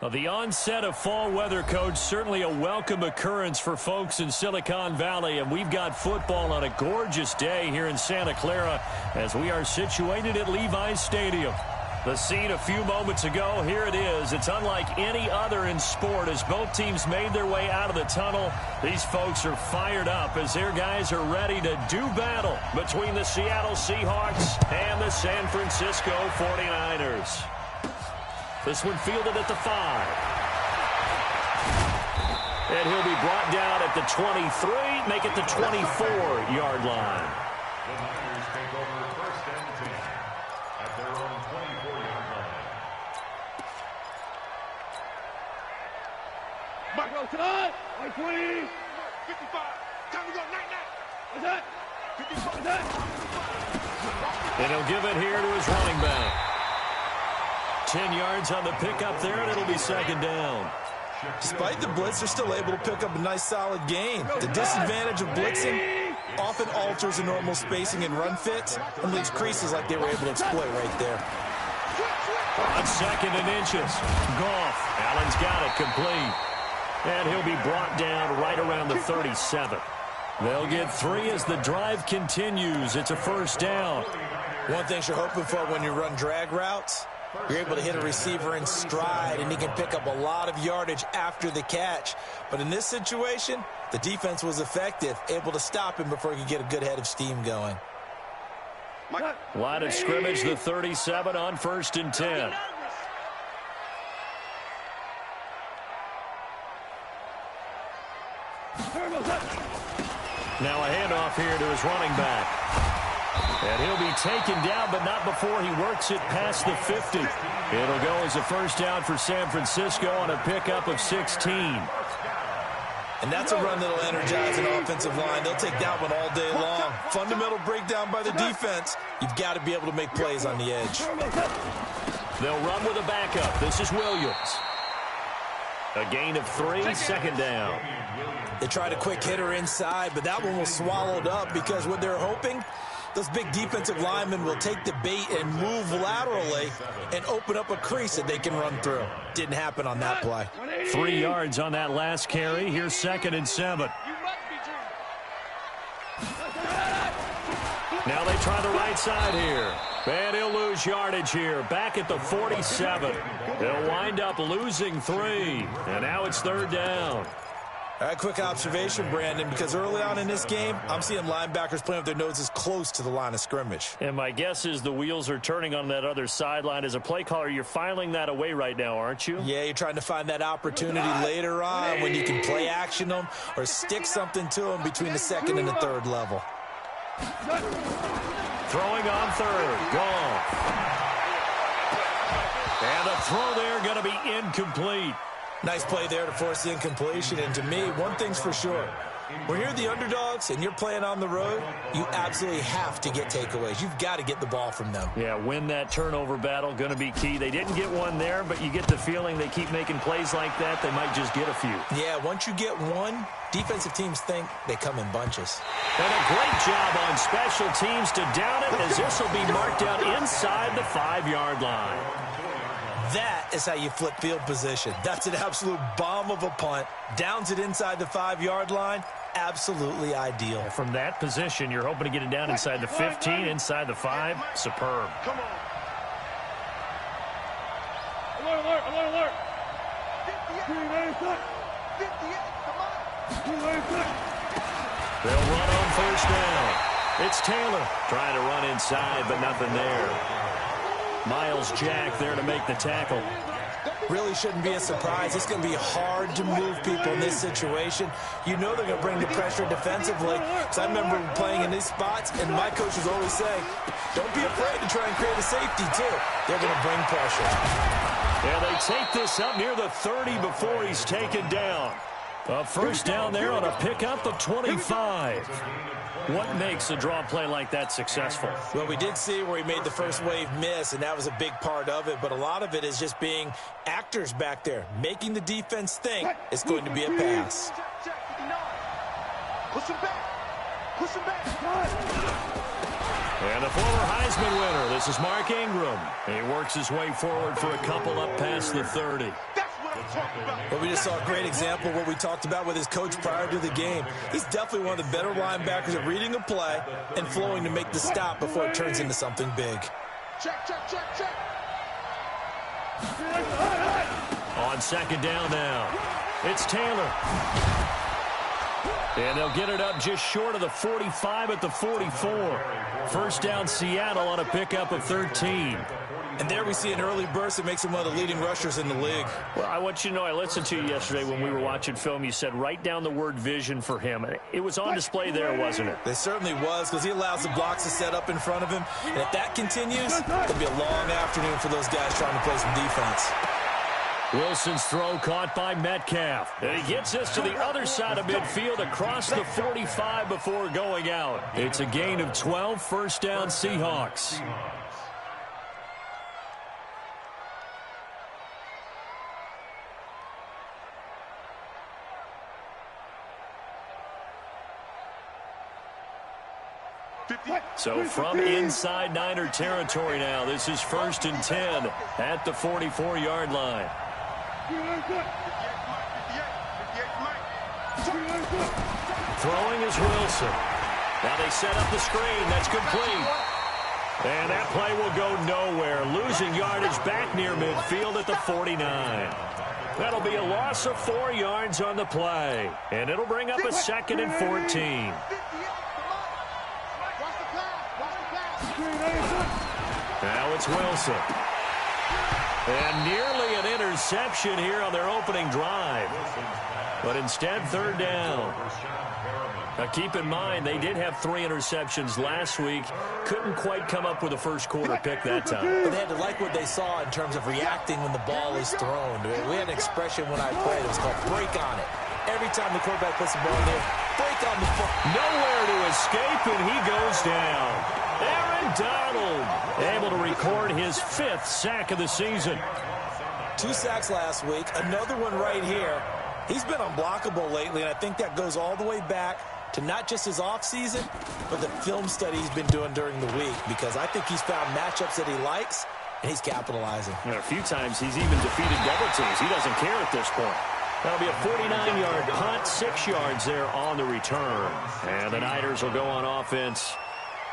Well, the onset of fall weather, Coach, certainly a welcome occurrence for folks in Silicon Valley. And we've got football on a gorgeous day here in Santa Clara as we are situated at Levi's Stadium. The scene a few moments ago, here it is. It's unlike any other in sport as both teams made their way out of the tunnel. These folks are fired up as their guys are ready to do battle between the Seattle Seahawks and the San Francisco 49ers. This one fielded at the 5. And he'll be brought down at the 23, make it the 24-yard line. The Niners take over first and 10 at their own 24-yard line. Back row tonight, 20, 55, time to go, night. What's that? 55, what's that? And he'll give it here to his running back. 10 yards on the pickup there, and it'll be second down. Despite the blitz, they're still able to pick up a nice, solid gain. The disadvantage of blitzing often alters the normal spacing and run fits and leaves creases like they were able to exploit right there. On second and inches, Goff. Allen's got it complete. And he'll be brought down right around the 37. They'll get 3 as the drive continues. It's a first down. One thing you're hoping for when you run drag routes, you're able to hit a receiver in stride, and he can pick up a lot of yardage after the catch. But in this situation, the defense was effective, able to stop him before he could get a good head of steam going. Line of scrimmage, the 37 on first and 10. Now a handoff here to his running back. And he'll be taken down, but not before he works it past the 50. It'll go as a first down for San Francisco on a pickup of 16. And that's a run that'll energize an offensive line. They'll take that one all day long. Fundamental breakdown by the defense. You've got to be able to make plays on the edge. They'll run with a backup. This is Williams. A gain of 3, second down. They tried a quick hitter inside, but that one was swallowed up because what they're hoping, those big defensive linemen will take the bait and move laterally and open up a crease that they can run through. Didn't happen on that play. 3 yards on that last carry. Here's second and 7. Now they try the right side here. And he'll lose yardage here. Back at the 47. They'll wind up losing 3. And now it's third down. All right, quick observation, Brandon, because early on in this game, I'm seeing linebackers playing with their noses close to the line of scrimmage. And my guess is the wheels are turning on that other sideline. As a play caller, you're filing that away right now, aren't you? Yeah, you're trying to find that opportunity later on when you can play action them or stick something to them between the second and the third level. Throwing on third. Gone. And the throw there going to be incomplete. Nice play there to force the incompletion. And to me, one thing's for sure. When you're the underdogs and you're playing on the road, you absolutely have to get takeaways. You've got to get the ball from them. Yeah, win that turnover battle, going to be key. They didn't get one there, but you get the feeling they keep making plays like that, they might just get a few. Yeah, once you get one, defensive teams think they come in bunches. And a great job on special teams to down it as this will be marked out inside the 5-yard line. That is how you flip field position. That's an absolute bomb of a punt. Downs it inside the 5-yard line. Absolutely ideal. From that position, you're hoping to get it down inside the 15, inside the 5. Superb. Come on. Alert, alert, alert. 58, come on. They'll run on first down. It's Taylor trying to run inside, but nothing there. Miles Jack there to make the tackle. Really shouldn't be a surprise. It's going to be hard to move people in this situation. You know they're going to bring the pressure defensively. Because I remember playing in these spots, and my coaches always say, don't be afraid to try and create a safety, too. They're going to bring pressure. Yeah, they take this up near the 30 before he's taken down. A first down there on a pickup of 25. What makes a draw play like that successful? Well, we did see where he made the first wave miss, and that was a big part of it. But a lot of it is just being actors back there, making the defense think it's going to be a pass. Push him back. Push him back. And the former Heisman winner, this is Mark Ingram. He works his way forward for a couple up past the 30. That's what Well, we just saw a great example of what we talked about with his coach prior to the game. He's definitely one of the better linebackers at reading a play and flowing to make the stop before it turns into something big. Check, check, check, check. On second down now, it's Taylor. And they'll get it up just short of the 45 at the 44. First down, Seattle on a pickup of 13. And there we see an early burst that makes him one of the leading rushers in the league. Well, I want you to know, I listened to you yesterday when we were watching film. You said write down the word vision for him. It was on display there, wasn't it? It certainly was, because he allows the blocks to set up in front of him. And if that continues, it'll be a long afternoon for those guys trying to play some defense. Wilson's throw caught by Metcalf. And he gets us to the other side of midfield across the 45 before going out. It's a gain of 12, first down Seahawks. So from inside Niner territory now, this is 1st and 10 at the 44-yard line. Throwing is Wilson. Now they set up the screen. That's complete. And that play will go nowhere. Losing yardage back near midfield at the 49. That'll be a loss of 4 yards on the play. And it'll bring up a 2nd and 14. Now it's Wilson. And nearly an interception here on their opening drive. But instead, 3rd down. Now keep in mind, they did have 3 interceptions last week. Couldn't quite come up with a first quarter pick that time. But they had to like what they saw in terms of reacting when the ball is thrown. We had an expression when I played. It was called break on it. Every time the quarterback puts the ball in there, break on the ball. Nowhere to escape, and he goes down. Aaron Donald able to record his 5th sack of the season. 2 sacks last week, another one right here. He's been unblockable lately, and I think that goes all the way back to not just his offseason, but the film study he's been doing during the week, because I think he's found matchups that he likes, and he's capitalizing. You know, a few times he's even defeated double teams. He doesn't care at this point. That'll be a 49-yard punt, 6 yards there on the return. And the Niners will go on offense,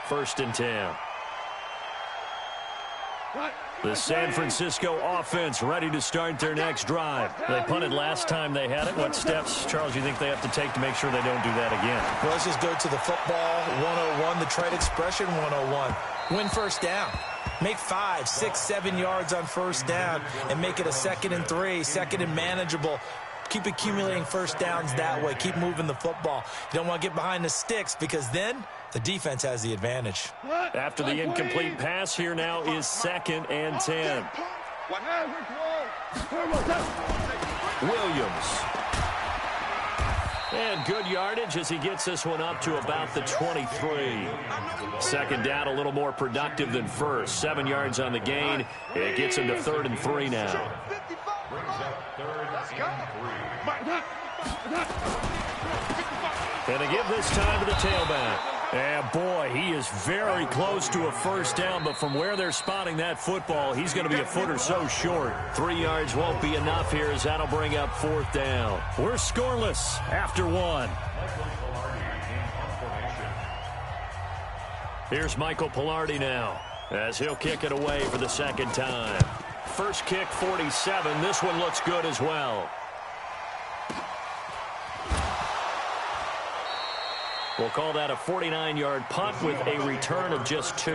1st and 10. The San Francisco offense ready to start their next drive. They punted last time they had it. What steps, Charles, you think they have to take to make sure they don't do that again? Well, let's just go to the football 101, the trade expression 101. Win first down. Make 5, 6, 7 yards on first down and make it a 2nd and 3, 2nd and manageable. Keep accumulating first downs that way. Keep moving the football. You don't want to get behind the sticks, because then the defense has the advantage. After the incomplete pass, here now is 2nd and 10. Williams. And good yardage as he gets this one up to about the 23. 2nd down, a little more productive than first. 7 yards on the gain. It gets him to 3rd and 3 now. And they give this time to the tailback. And boy, he is very close to a first down, but from where they're spotting that football, he's going to be a foot or so short. 3 yards won't be enough here, as that'll bring up 4th down. We're scoreless after 1. Here's Michael Pilardi now, as he'll kick it away for the 2nd time. First kick, 47. This one looks good as well. We'll call that a 49-yard punt with a return of just 2.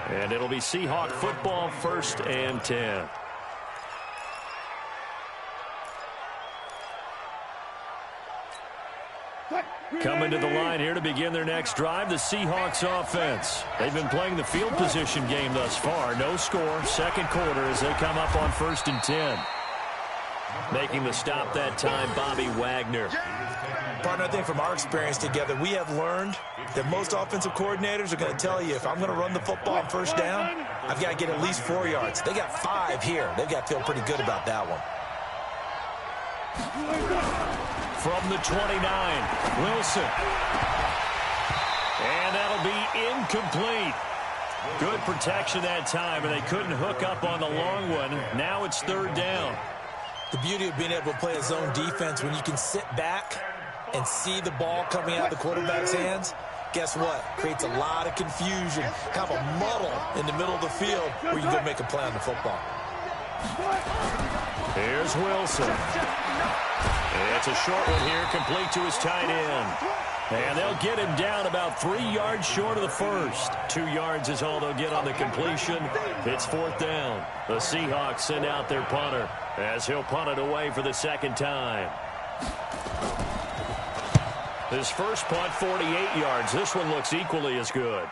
And it'll be Seahawk football, 1st and 10. Coming to the line here to begin their next drive, the Seahawks offense. They've been playing the field position game thus far. No score, 2nd quarter as they come up on 1st and 10. Making the stop that time, Bobby Wagner. Partner, I think from our experience together, we have learned that most offensive coordinators are going to tell you, if I'm going to run the football on first down, I've got to get at least 4 yards. They got 5 here. They've got to feel pretty good about that one. From the 29, Wilson. And that'll be incomplete. Good protection that time, and they couldn't hook up on the long one. Now it's 3rd down. The beauty of being able to play a zone defense when you can sit back and see the ball coming out of the quarterback's hands, guess what? Creates a lot of confusion, kind of a muddle in the middle of the field where you go make a play on the football. Here's Wilson. It's a short one here, complete to his tight end. And they'll get him down about 3 yards short of the first. 2 yards is all they'll get on the completion. It's 4th down. The Seahawks send out their punter as he'll punt it away for the second time. His first punt, 48 yards. This one looks equally as good.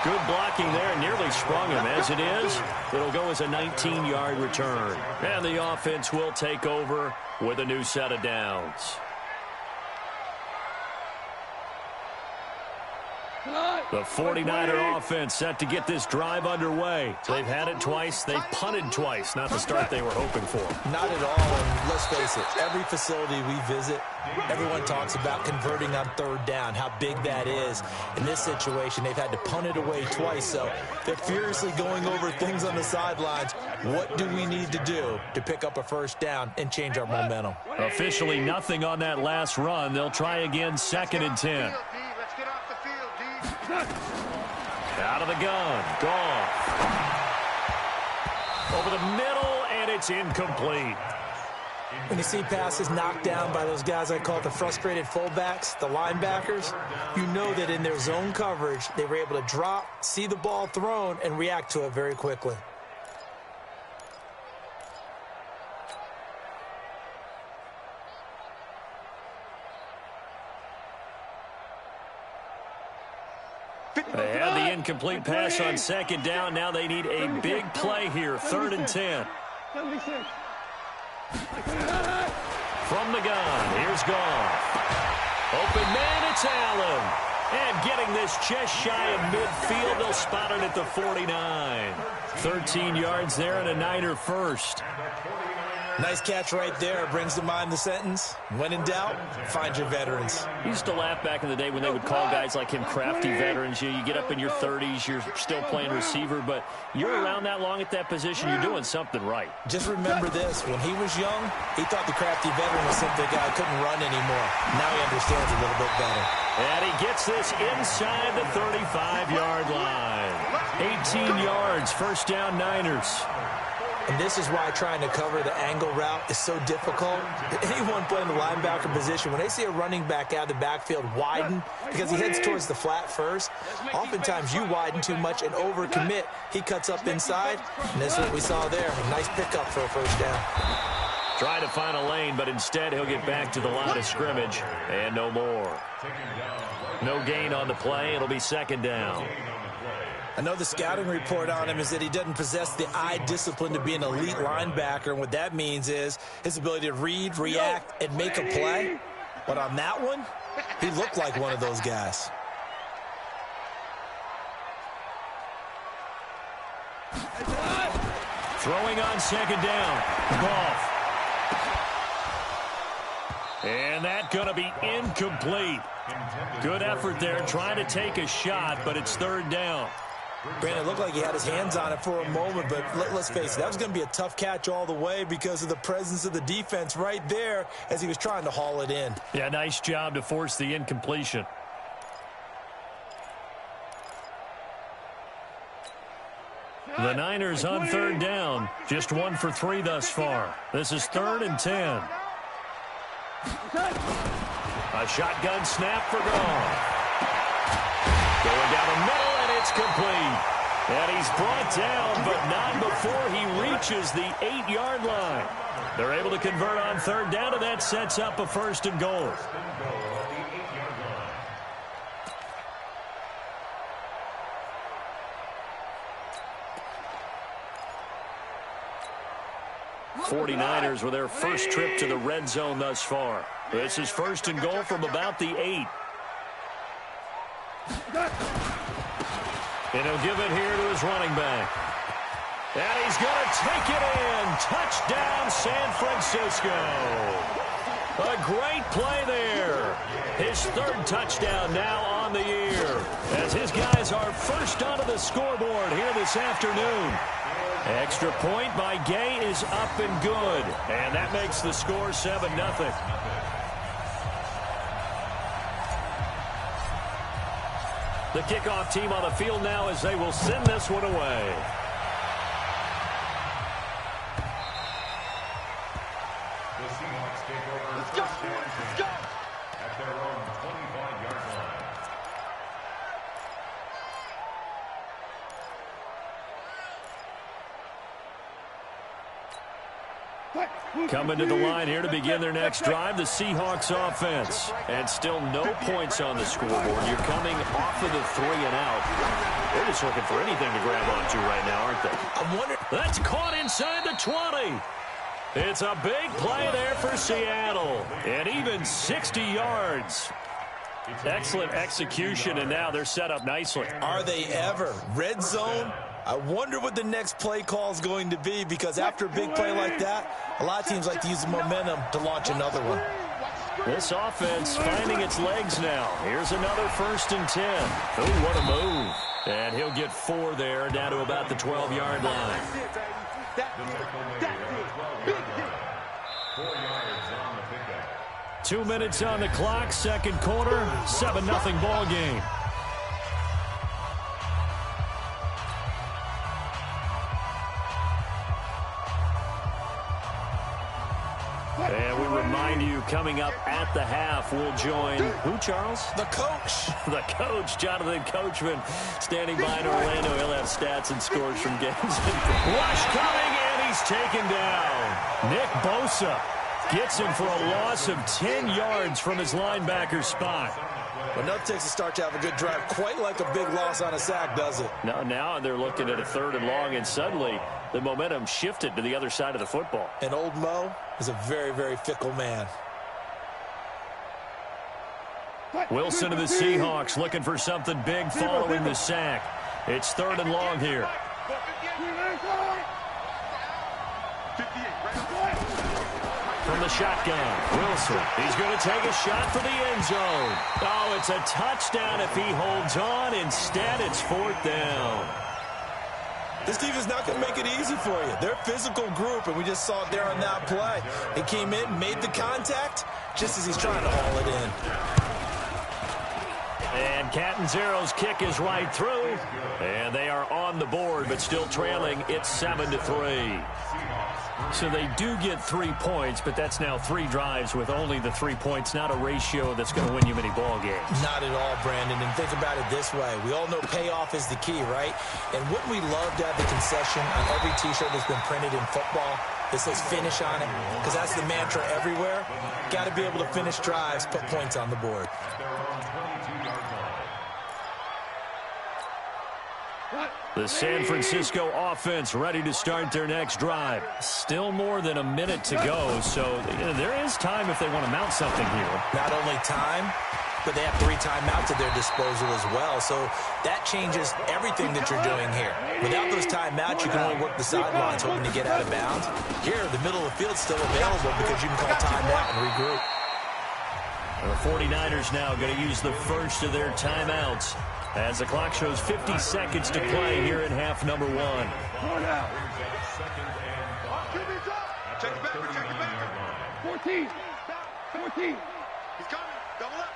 Good blocking there, nearly sprung him. As it is, it'll go as a 19-yard return. And the offense will take over with a new set of downs. The 49er offense set to get this drive underway. They've had it twice. They've punted twice. Not the start they were hoping for. Not at all. And let's face it, every facility we visit, everyone talks about converting on 3rd down, how big that is. In this situation, they've had to punt it away twice, so they're furiously going over things on the sidelines. What do we need to do to pick up a 1st down and change our momentum? Officially nothing on that last run. They'll try again, 2nd and 10. Out of the gun. Goff. Over the middle, and it's incomplete. When you see passes knocked down by those guys I call the frustrated fullbacks, the linebackers, you know that in their zone coverage, they were able to drop, see the ball thrown, and react to it very quickly. They had the incomplete pass on 2nd down. Now they need a big play here. 3rd and 10. From the gun, here's Goff. Open man, it's Allen. And getting this just shy of midfield, they'll spot it at the 49. 13 yards there and a Niner first. Nice catch right there. Brings to mind the sentence, when in doubt, find your veterans. I used to laugh back in the day when they would call guys like him crafty veterans. You get up in your 30s, you're still playing receiver, but you're around that long at that position, you're doing something right. Just remember this. When he was young, he thought the crafty veteran was simply a guy who couldn't run anymore. Now he understands a little bit better. And he gets this inside the 35-yard line. 18 yards, 1st down Niners. And this is why trying to cover the angle route is so difficult. Anyone playing the linebacker position, when they see a running back out of the backfield widen because he heads towards the flat first, oftentimes you widen too much and overcommit. He cuts up inside, and that's what we saw there. A nice pickup for a 1st down. Try to find a lane, but instead he'll get back to the line of scrimmage, and no more. No gain on the play. It'll be 2nd down. I know the scouting report on him is that he doesn't possess the eye discipline to be an elite linebacker, and what that means is his ability to read, react, and make a play. But on that one, he looked like one of those guys. Throwing on 2nd down. Goff. And that's going to be incomplete. Good effort there trying to take a shot, but it's 3rd down. Brandon, it looked like he had his hands on it for a moment, but let's face it, that was going to be a tough catch all the way because of the presence of the defense right there as he was trying to haul it in. Yeah, nice job to force the incompletion. The Niners on 3rd down, just 1 for 3 thus far. This is 3rd and 10. A shotgun snap for Goff. Going down the middle, and it's complete. And he's brought down, but not before he reaches the 8-yard line. They're able to convert on 3rd down, and that sets up a 1st and goal. '49ers with their first trip to the red zone thus far. This is 1st and goal from about the 8. And he'll give it here to his running back. And he's going to take it in. Touchdown, San Francisco. A great play there. His third touchdown now on the year, as his guys are first onto the scoreboard here this afternoon. Extra point by Gay is up and good, and that makes the score 7-0. The kickoff team on the field now as they will send this one away. The Seahawks take over first and 10 at their own 25-yard line. Coming to the line here to begin their next drive, the Seahawks offense. And still no points on the scoreboard. You're coming off of the 3 and out. They're just looking for anything to grab onto right now, aren't they? I'm wondering. That's caught inside the 20. It's a big play there for Seattle. And even 60 yards. Excellent execution, and now they're set up nicely. Are they ever? Red zone? I wonder what the next play call is going to be, because after a big play like that, a lot of teams like to use the momentum to launch another one. This offense finding its legs now. Here's another 1st and 10. Oh, what a move. And he'll get 4 there, down to about the 12-yard line. 4 yards on the pickup. 2 minutes on the clock, second quarter, 7-0 ball game. And we remind you, coming up at the half, we'll join who, Charles? The coach. The coach, Jonathan Coachman, standing by in Orlando. He'll have stats and scores from games. Rush coming, and he's taken down. Nick Bosa gets him for a loss of 10 yards from his linebacker spot. Well, no, it takes a start to have a good drive. Quite like a big loss on a sack, does it? Now they're looking at a 3rd and long, and suddenly the momentum shifted to the other side of the football. And old Mo is a very, very fickle man. Wilson of the Seahawks looking for something big following the sack. It's 3rd and long here. From the shotgun, Wilson. He's going to take a shot for the end zone. Oh, it's a touchdown if he holds on. Instead, it's 4th down. This team is not going to make it easy for you. They're a physical group, and we just saw it there on that play. He came in, made the contact, just as he's trying to haul it in. And Catanzaro's kick is right through. And they are on the board, but still trailing. It's 7-3. So they do get 3 points, but that's now 3 drives with only the 3 points, not a ratio that's going to win you many ball games. Not at all, Brandon. And think about it this way. We all know payoff is the key, right? And wouldn't we love to have the concession on every T-shirt that's been printed in football that says finish on it? Because that's the mantra everywhere. Got to be able to finish drives, put points on the board. The San Francisco offense ready to start their next drive. Still more than a minute to go, so there is time if they want to mount something here. Not only time, but they have 3 timeouts at their disposal as well, so that changes everything that you're doing here. Without those timeouts, you can only work the sidelines hoping to get out of bounds. Here, the middle of the field's still available because you can call timeout and regroup. The 49ers now going to use the first of their timeouts as the clock shows 50 seconds to play here in half number 1. Check it back. 14. 14. He's coming. Double up.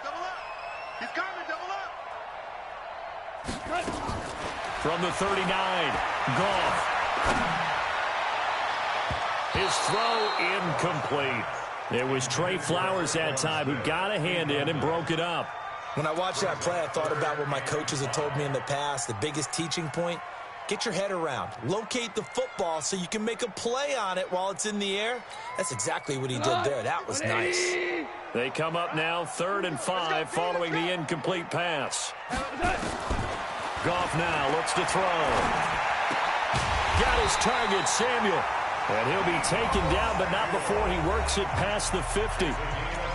He's coming. Double up. From the 39, Goff. His throw incomplete. It was Trey Flowers that time who got a hand in and broke it up. When I watched that play, I thought about what my coaches had told me in the past. The biggest teaching point, get your head around. Locate the football so you can make a play on it while it's in the air. That's exactly what he did there. That was nice. They come up now 3rd and 5 following the incomplete pass. Goff now looks to throw. Got his target, Samuel. And he'll be taken down, but not before he works it past the 50.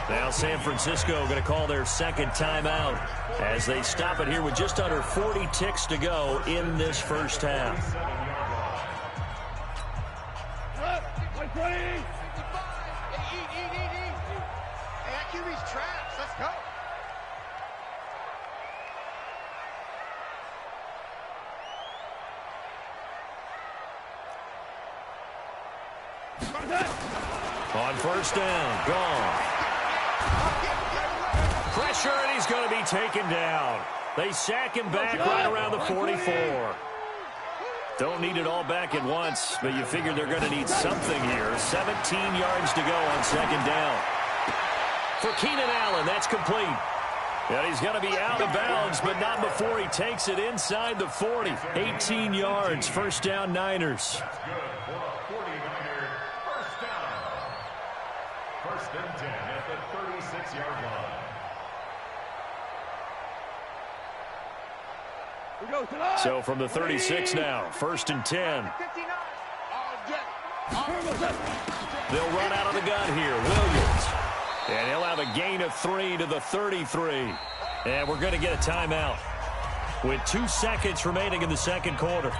Now San Francisco going to call their second timeout as they stop it here with just under 40 ticks to go in this first half. QB's traps. Let's go. On first down, gone. Pressure, and he's going to be taken down. They sack him back right around the 44. Don't need it all back at once, but you figure they're going to need something here. 17 yards to go on second down. For Keenan Allen, that's complete. And he's going to be out of bounds, but not before he takes it inside the 40. 18 yards, first down Niners. That's good for a 49er first down. First and 10 at the 36-yard line. So from the 36 now, first and 10. They'll run out of the gun here. Williams. And he'll have a gain of 3 to the 33. And we're going to get a timeout with 2 seconds remaining in the second quarter.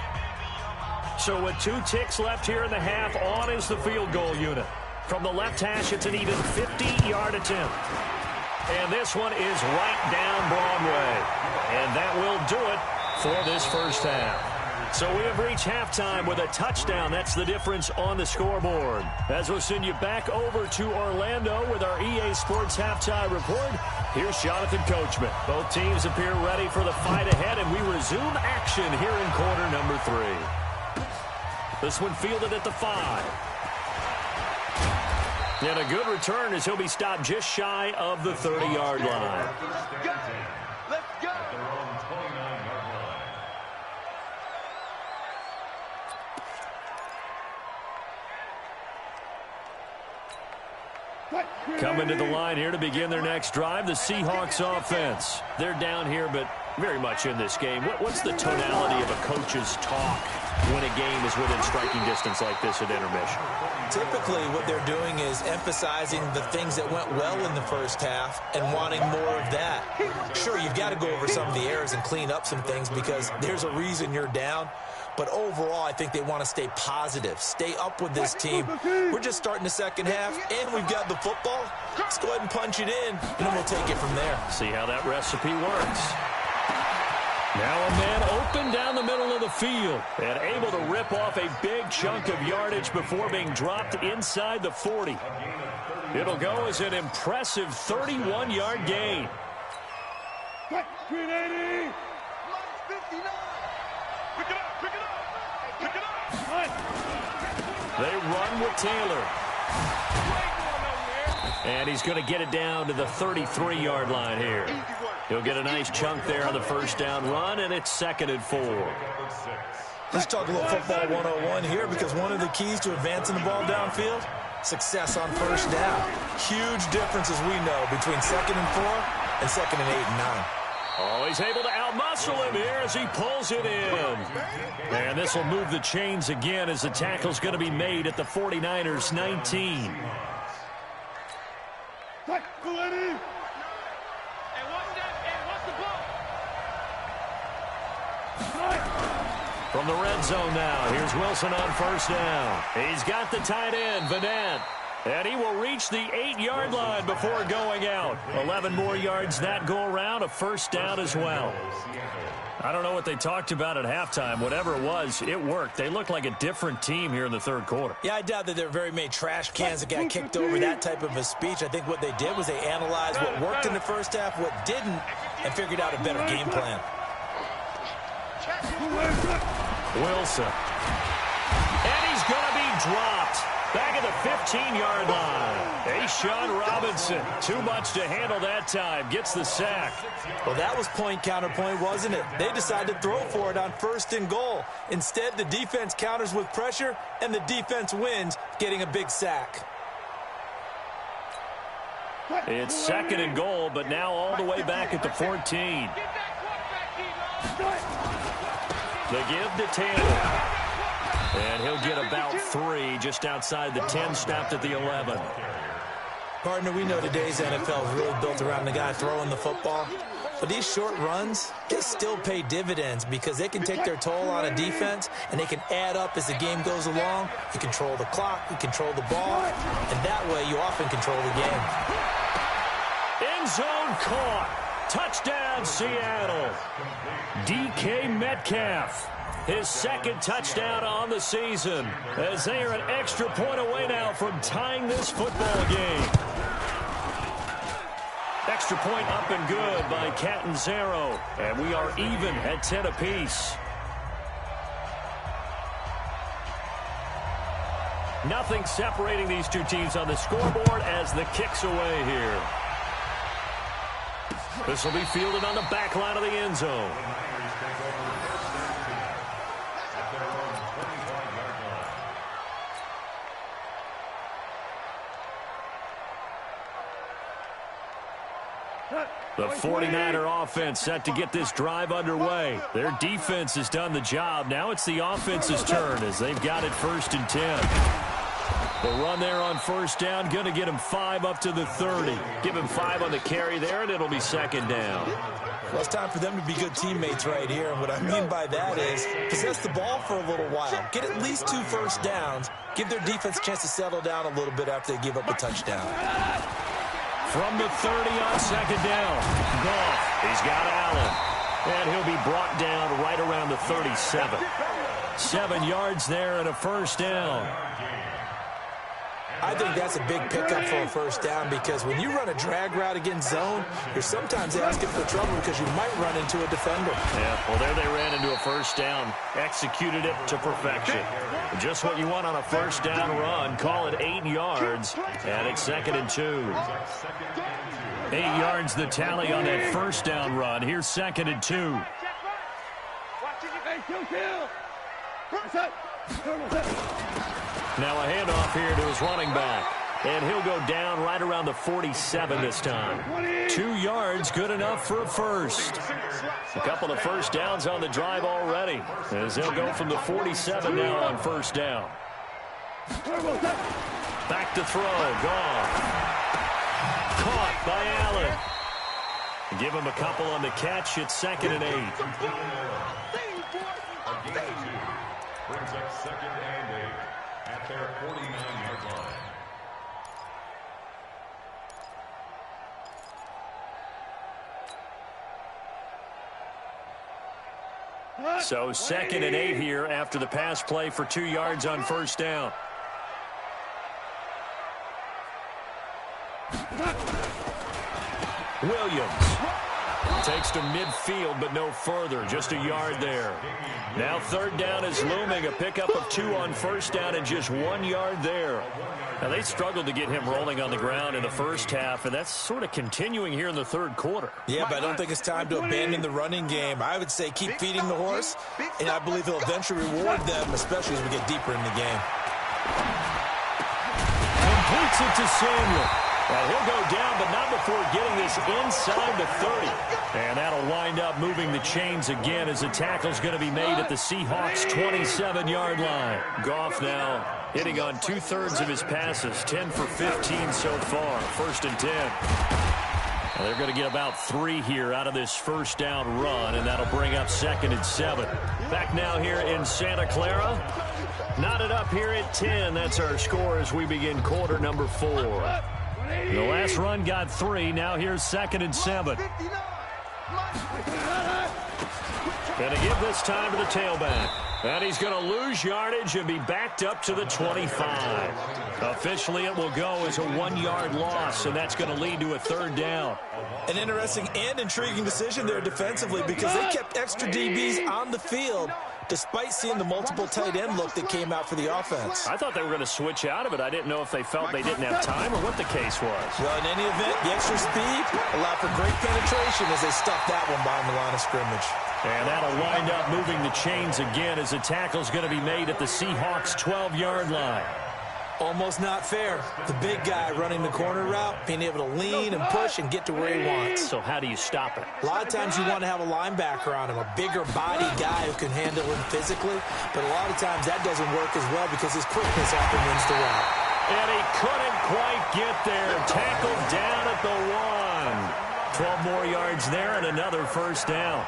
So with 2 ticks left here in the half, on is the field goal unit. From the left hash, it's an even 50-yard attempt. And this one is right down Broadway. And that will do it for this first half. So we have reached halftime with a touchdown. That's the difference on the scoreboard. As we'll send you back over to Orlando with our EA Sports Halftime Report, here's Jonathan Coachman. Both teams appear ready for the fight ahead, and we resume action here in quarter number 3. This one fielded at the 5. And a good return as he'll be stopped just shy of the 30-yard line. Let's go. Coming to the line here to begin their next drive, the Seahawks offense. They're down here, but very much in this game. What's the tonality of a coach's talk when a game is within striking distance like this at intermission? Typically, what they're doing is emphasizing the things that went well in the first half and wanting more of that. Sure, you've got to go over some of the errors and clean up some things because there's a reason you're down. But overall, I think they want to stay positive, stay up with this team. We're just starting the second half, and we've got the football. Let's go ahead and punch it in, and then we'll take it from there. See how that recipe works. Now a man open down the middle of the field and able to rip off a big chunk of yardage before being dropped inside the 40. It'll go as an impressive 31-yard gain. 380. 59. Pick it up, pick it up, pick it up. They run with Taylor. And he's going to get it down to the 33-yard line here. He'll get a nice chunk there on the first down run, and it's 2nd and 4. Let's talk a little football 101 here because one of the keys to advancing the ball downfield, success on first down. Huge difference, as we know, between 2nd and 4 and 2nd and 8 and 9. Oh, he's able to outmuscle him here as he pulls it in. And this will move the chains again as the tackle's going to be made at the 49ers 19. From the red zone now, here's Wilson on first down. He's got the tight end, Vanette. And he will reach the 8-yard line before going out. 11 more yards that go around, a first down as well. I don't know what they talked about at halftime. Whatever it was, it worked. They looked like a different team here in the third quarter. Yeah, I doubt that there were very many trash cans that got kicked over that type of a speech. I think what they did was they analyzed what worked in the first half, what didn't, and figured out a better game plan. Wilson. And he's going to be dropped. Back at the 15-yard line. Ashawn Robinson. Too much to handle that time. Gets the sack. Well, that was point counterpoint, wasn't it? They decided to throw for it on 1st and goal. Instead, the defense counters with pressure, and the defense wins, getting a big sack. It's 2nd and goal, but now all the way back at the 14. The give to Taylor. And he'll get about 3 just outside the 10, stopped at the 11. Partner, we know today's NFL is really built around the guy throwing the football. But these short runs, they still pay dividends because they can take their toll on a defense, and they can add up as the game goes along. You control the clock, you control the ball, and that way you often control the game. End zone caught. Touchdown, Seattle. DK Metcalf. His second touchdown on the season, as they are an extra point away now from tying this football game. Extra point up and good by Catanzaro, and we are even at 10 apiece. Nothing separating these two teams on the scoreboard as the kick's away here. This will be fielded on the back line of the end zone. The 49er offense set to get this drive underway. Their defense has done the job. Now it's the offense's turn as they've got it 1st and 10. The run there on first down, going to get him 5 up to the 30. Give him 5 on the carry there, and it'll be 2nd down. Well, it's time for them to be good teammates right here. And what I mean by that is possess the ball for a little while. Get at least 2 first downs. Give their defense a chance to settle down a little bit after they give up a touchdown. From the 30 on 2nd down. Goff, he's got Allen. And he'll be brought down right around the 37. 7 yards there and a first down. I think that's a big pickup for a first down because when you run a drag route against zone, you're sometimes asking for trouble because you might run into a defender. Yeah, well, there they ran into a first down. Executed it to perfection. Just what you want on a first down run. Call it 8 yards, and it's 2nd and 2. 8 yards the tally on that first down run. Here's 2nd and 2. Now a handoff here to his running back. And he'll go down right around the 47 this time. 2 yards, good enough for a first. A couple of first downs on the drive already, as they'll go from the 47 now on first down. Back to throw, gone. Caught by Allen. Give him a couple on the catch. It's 2nd and 8. Brings up 2nd and 8 at their 49-yard line. So 2nd and 8 here after the pass play for 2 yards on first down. Williams takes to midfield, but no further. Just a yard there. Now 3rd down is looming. A pickup of 2 on first down and just 1 yard there. Now they struggled to get him rolling on the ground in the first half, and that's sort of continuing here in the 3rd quarter. Yeah, but I don't think it's time to abandon the running game. I would say keep feeding the horse, and I believe he'll eventually reward them, especially as we get deeper in the game. Completes it to Samuel. Well, he'll go down, but not before getting this inside the 30. And that'll wind up moving the chains again as the tackle's going to be made at the Seahawks' 27-yard line. Goff now hitting on 2/3 of his passes, 10 for 15 so far. 1st and 10. Well, they're going to get about 3 here out of this first down run, and that'll bring up 2nd and 7. Back now here in Santa Clara. Knotted up here at 10. That's our score as we begin quarter number 4. The last run got 3. Now here's 2nd and 7. Going to give this time to the tailback. And he's going to lose yardage and be backed up to the 25. Officially, it will go as a 1-yard loss, and that's going to lead to a 3rd down. An interesting and intriguing decision there defensively because they kept extra DBs on the field despite seeing the multiple tight end look that came out for the offense. I thought they were going to switch out of it. I didn't know if they felt they didn't have time or what the case was. Well, in any event, the extra speed allowed for great penetration as they stuffed that one behind the line of scrimmage. And that'll wind up moving the chains again as the tackle's going to be made at the Seahawks' 12-yard line. Almost not fair. The big guy running the corner route, being able to lean and push and get to where he wants. So how do you stop it? A lot of times you want to have a linebacker on him, a bigger body guy who can handle him physically. But a lot of times that doesn't work as well because his quickness often wins the route. And he couldn't quite get there. Tackled down at the 1. 12 more yards there and another first down.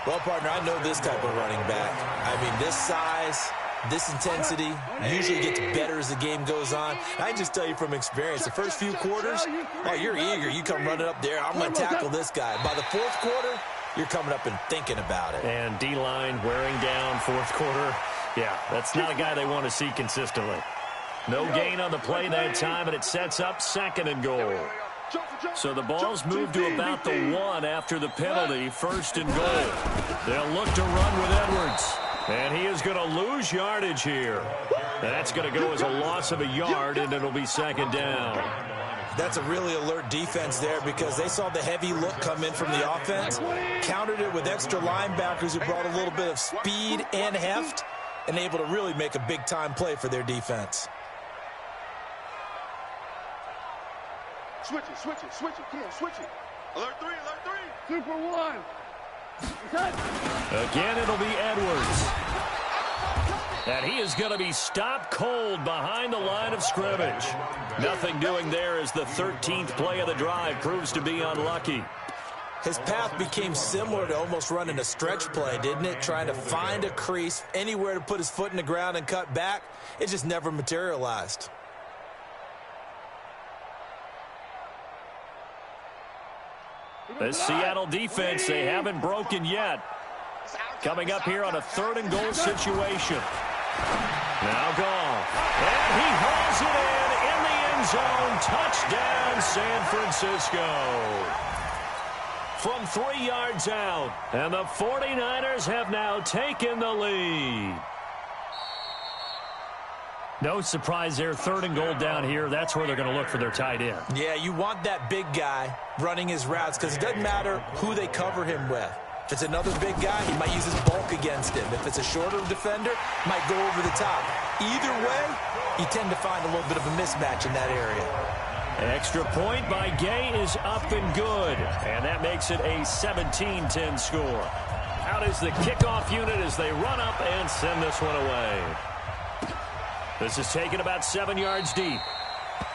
Well, partner, I know this type of running back. I mean, this size, This intensity usually gets better as the game goes on. I can just tell you from experience, the first few quarters, oh, you're eager. You come running up there, I'm going to tackle this guy. By the fourth quarter, you're coming up and thinking about it. And D-line wearing down fourth quarter. Yeah, that's not a guy they want to see consistently. No gain on the play that time, and it sets up 2nd and goal. So the ball's moved to about the 1 after the penalty, 1st and goal. They'll look to run with Edwards. And he is going to lose yardage here. That's going to go as a loss of a yard, and it'll be 2nd down. That's a really alert defense there because they saw the heavy look come in from the offense, countered it with extra linebackers who brought a little bit of speed and heft, and able to really make a big-time play for their defense. Switch it, switch it, switch it. Come on, switch it. Alert 3, alert 3. 2 for 1. Again, it'll be Edwards. And he is going to be stopped cold behind the line of scrimmage. Nothing doing there as the 13th play of the drive proves to be unlucky. His path became similar to almost running a stretch play, didn't it? Trying to find a crease, anywhere to put his foot in the ground and cut back. It just never materialized. The Seattle defense, they haven't broken yet. Coming up here on a 3rd and goal situation. Now Goff. And he hauls it in the end zone. Touchdown, San Francisco. From 3 yards out. And the 49ers have now taken the lead. No surprise there, 3rd and goal down here. That's where they're going to look for their tight end. Yeah, you want that big guy running his routes because it doesn't matter who they cover him with. If it's another big guy, he might use his bulk against him. If it's a shorter defender, might go over the top. Either way, you tend to find a little bit of a mismatch in that area. Extra point by Gay is up and good. And that makes it a 17-10 score. Out is the kickoff unit as they run up and send this one away. This is taken about 7 yards deep.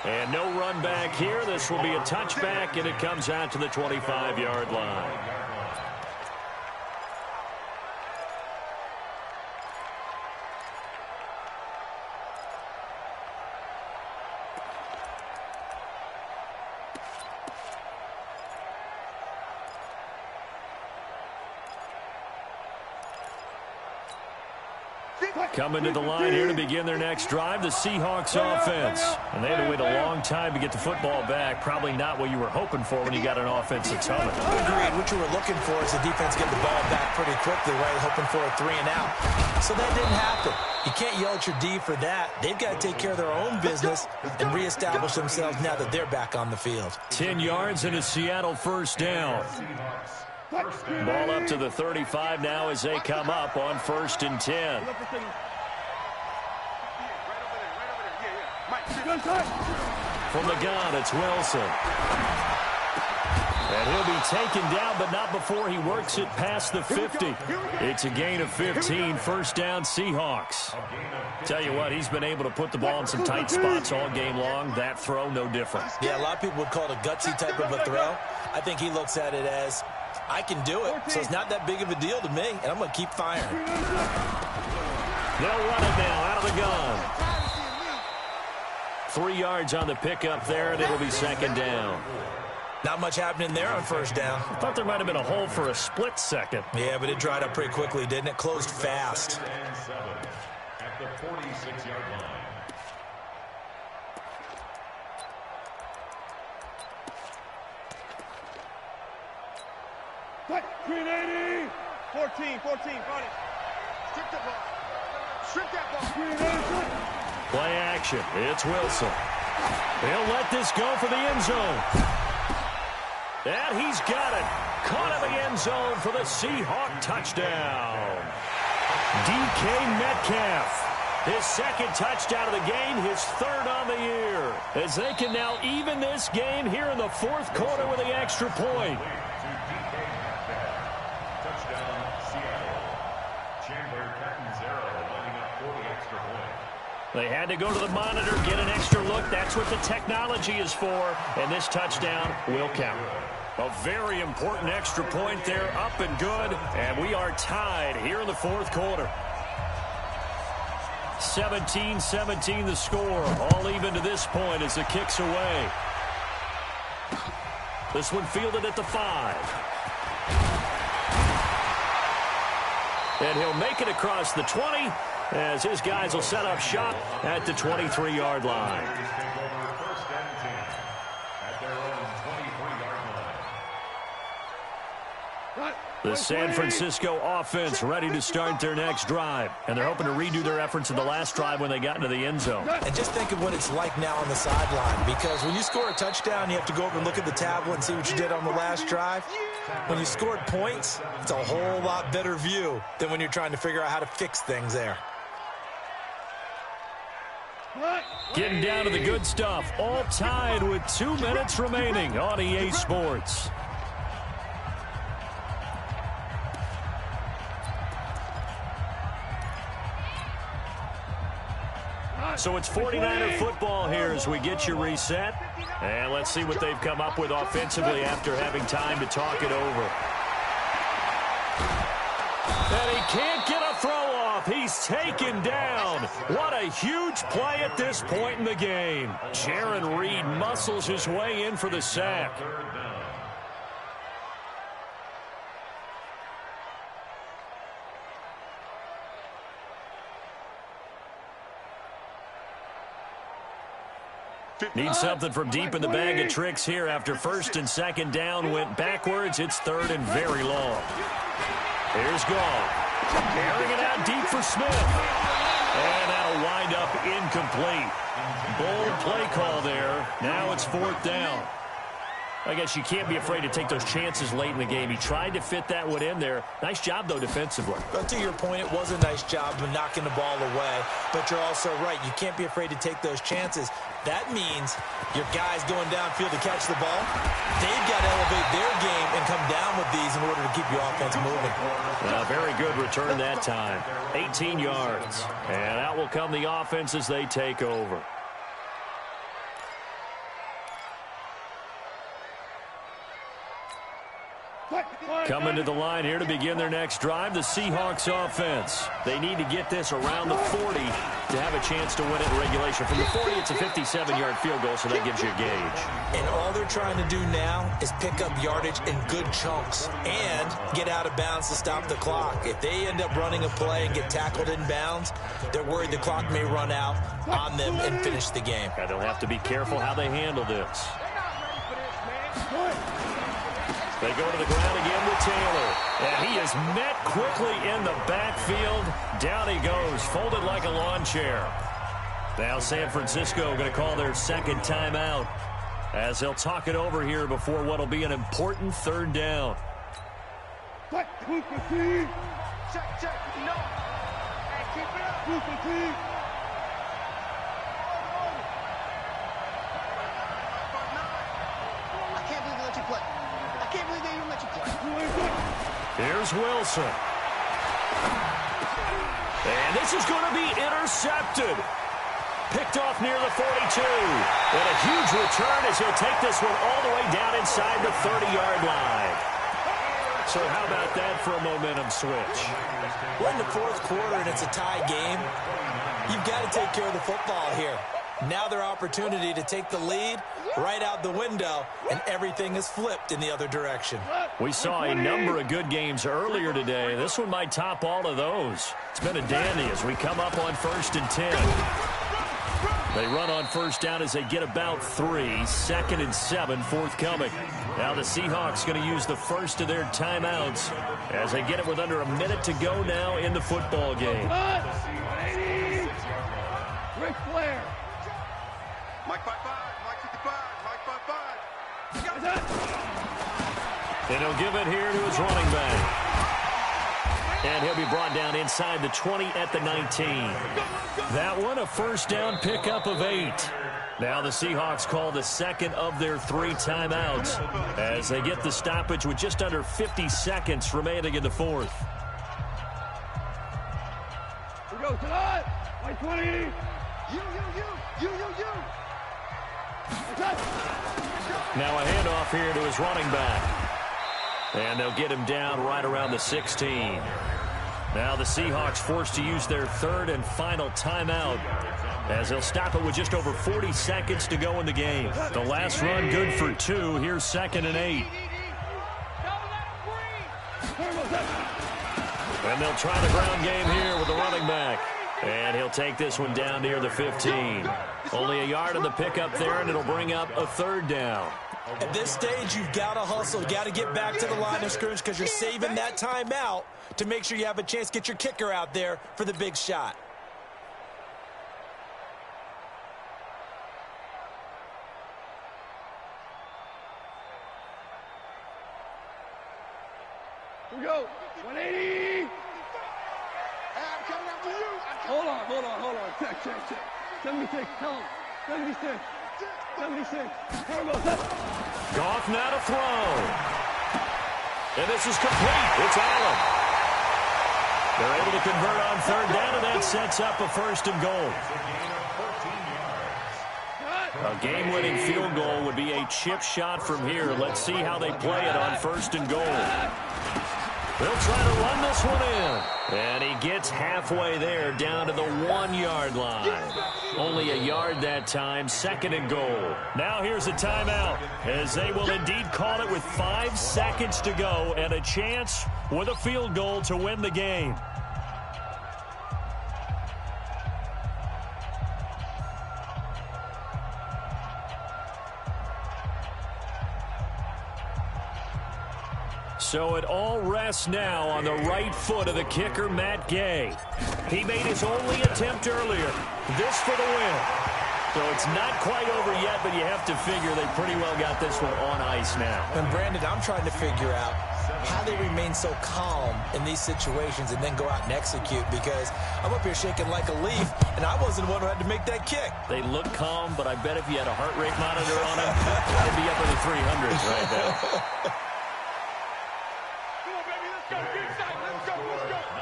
And no run back here. This will be a touchback, and it comes out to the 25-yard line. Coming to the line here to begin their next drive, the Seahawks offense. And they had to wait a long time to get the football back. Probably not what you were hoping for when you got an offense that's humming. Agreed. What you were looking for is the defense get the ball back pretty quickly, right? Hoping for a 3 and out. So that didn't happen. You can't yell at your D for that. They've got to take care of their own business and reestablish themselves now that they're back on the field. 10 yards and a Seattle first down. Ball up to the 35 now as they come up on 1st and 10. From the gun, it's Wilson. And he'll be taken down, but not before he works it past the 50. It's a gain of 15, 1st down Seahawks. Tell you what, he's been able to put the ball in some tight spots all game long. That throw, no different. Yeah, a lot of people would call it a gutsy type of a throw. I think he looks at it as, I can do it, so it's not that big of a deal to me, and I'm going to keep firing. They'll run it now out of the gun. 3 yards on the pickup there, and it'll be 2nd down. Not much happening there on 1st down. I thought there might have been a hole for a split second. Yeah, but it dried up pretty quickly, didn't it? Closed fast. At the 46-yard line. What? 380! 14, 14, got it. Strip that ball. Strip that ball. 380. Play action. It's Wilson. He'll let this go for the end zone. And he's got it. Caught in the end zone for the Seahawk touchdown. DK Metcalf. His 2nd touchdown of the game, his 3rd on the year. As they can now even this game here in the 4th quarter with the extra point. They had to go to the monitor, get an extra look. That's what the technology is for. And this touchdown will count. A very important extra point there, up and good. And we are tied here in the 4th quarter. 17-17 the score. All even to this point as the kick's away. This one fielded at the 5. And he'll make it across the 20 as his guys will set up shop at the 23-yard line. The San Francisco offense ready to start their next drive. And they're hoping to redo their efforts in the last drive when they got into the end zone. And just think of what it's like now on the sideline. Because when you score a touchdown, you have to go over and look at the tablet and see what you did on the last drive. When you scored points, it's a whole lot better view than when you're trying to figure out how to fix things there. Getting down to the good stuff. All tied with 2 minutes remaining on EA Sports. So it's 49er football here as we get you reset. And let's see what they've come up with offensively after having time to talk it over. And he can't get a throw off. He's taken down. What a huge play at this point in the game. Jaron Reed muscles his way in for the sack. Need something from deep in the bag of tricks here after first and second down went backwards. It's third and very long. Here's Goff. Airing it out deep for Smith. And that'll wind up incomplete. Bold play call there. Now it's fourth down. I guess you can't be afraid to take those chances late in the game. He tried to fit that one in there. Nice job, though, defensively. Well, to your point, it was a nice job of knocking the ball away. But you're also right. You can't be afraid to take those chances. That means your guys going downfield to catch the ball, they've got to elevate their game and come down with these in order to keep your offense moving. Very good return that time. 18 yards. And out will come the offense as they take over. Coming to the line here to begin their next drive, the Seahawks offense. They need to get this around the 40 to have a chance to win it in regulation. From the 40, it's a 57-yard field goal, so that gives you a gauge. And all they're trying to do now is pick up yardage in good chunks and get out of bounds to stop the clock. If they end up running a play and get tackled in bounds, they're worried the clock may run out on them and finish the game. And they'll have to be careful how they handle this. They go to the ground again with Taylor. And he is met quickly in the backfield. Down he goes, folded like a lawn chair. Now San Francisco going to call their second timeout as they'll talk it over here before what will be an important third down. Check, check, no. Hey, keep it up. I can't believe they let you play. I can't believe they even let you play. Here's Wilson. And this is going to be intercepted. Picked off near the 42. And a huge return as he'll take this one all the way down inside the 30-yard line. So how about that for a momentum switch? We're in the fourth quarter and it's a tie game. You've got to take care of the football here. Now their opportunity to take the lead right out the window, and everything is flipped in the other direction. We saw a number of good games earlier today. This one might top all of those. It's been a dandy as we come up on 1st and 10. They run on first down as they get about 3. 2nd and 7 forthcoming. Now the Seahawks going to use the first of their timeouts as they get it with under a minute to go now in the football game. Ric Flair. Mike 5-5, Mike 55, Mike 5-5. And he'll give it here to his running back. And he'll be brought down inside the 20 at the 19. That one, a first down pickup of 8. Now the Seahawks call the second of their 3 timeouts as they get the stoppage with just under 50 seconds remaining in the fourth. We go tonight. Mike 20. You. Now a handoff here to his running back. And they'll get him down right around the 16. Now the Seahawks forced to use their third and final timeout as they'll stop it with just over 40 seconds to go in the game. The last run good for 2. Here's 2nd and 8. And they'll try the ground game here with the running back. And he'll take this one down near the 15. Only a yard on the pickup there, and it'll bring up a 3rd down. At this stage, you've got to hustle. You've got to get back to the line of scrimmage because you're saving that timeout to make sure you have a chance to get your kicker out there for the big shot. Here we go. 180. Hey, I'm coming after you. Hold on. Check. 76. Tell him. 76. 76. Here we go. Goff now to throw. And this is complete. It's Allen. They're able to convert on 3rd down, and that sets up a 1st and goal. A game-winning field goal would be a chip shot from here. Let's see how they play it on 1st and goal. They'll try to run this one in. And he gets halfway there down to the 1-yard line. Only a yard that time, 2nd and goal. Now here's a timeout as they will indeed call it with 5 seconds to go and a chance with a field goal to win the game. So it all rests now on the right foot of the kicker, Matt Gay. He made his only attempt earlier. This for the win. So it's not quite over yet, but you have to figure they pretty well got this one on ice now. And Brandon, I'm trying to figure out how they remain so calm in these situations and then go out and execute, because I'm up here shaking like a leaf, and I wasn't the one who had to make that kick. They look calm, but I bet if you had a heart rate monitor on them, they'd be up in the 300s right now.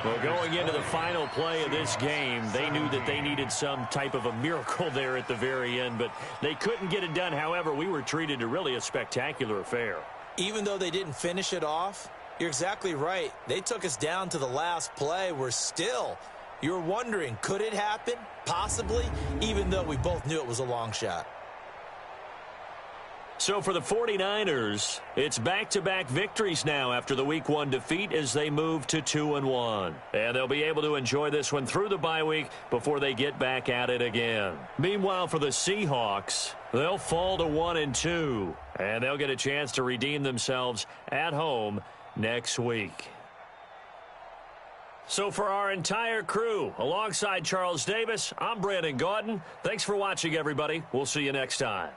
Well, going into the final play of this game, they knew that they needed some type of a miracle there at the very end, but they couldn't get it done. However, we were treated to really a spectacular affair. Even though they didn't finish it off, you're exactly right. They took us down to the last play. You're wondering, could it happen? Possibly, even though we both knew it was a long shot. So for the 49ers, it's back-to-back victories now after the Week 1 defeat as they move to 2-1. And they'll be able to enjoy this one through the bye week before they get back at it again. Meanwhile, for the Seahawks, they'll fall to 1-2. And they'll get a chance to redeem themselves at home next week. So for our entire crew, alongside Charles Davis, I'm Brandon Gaudin. Thanks for watching, everybody. We'll see you next time.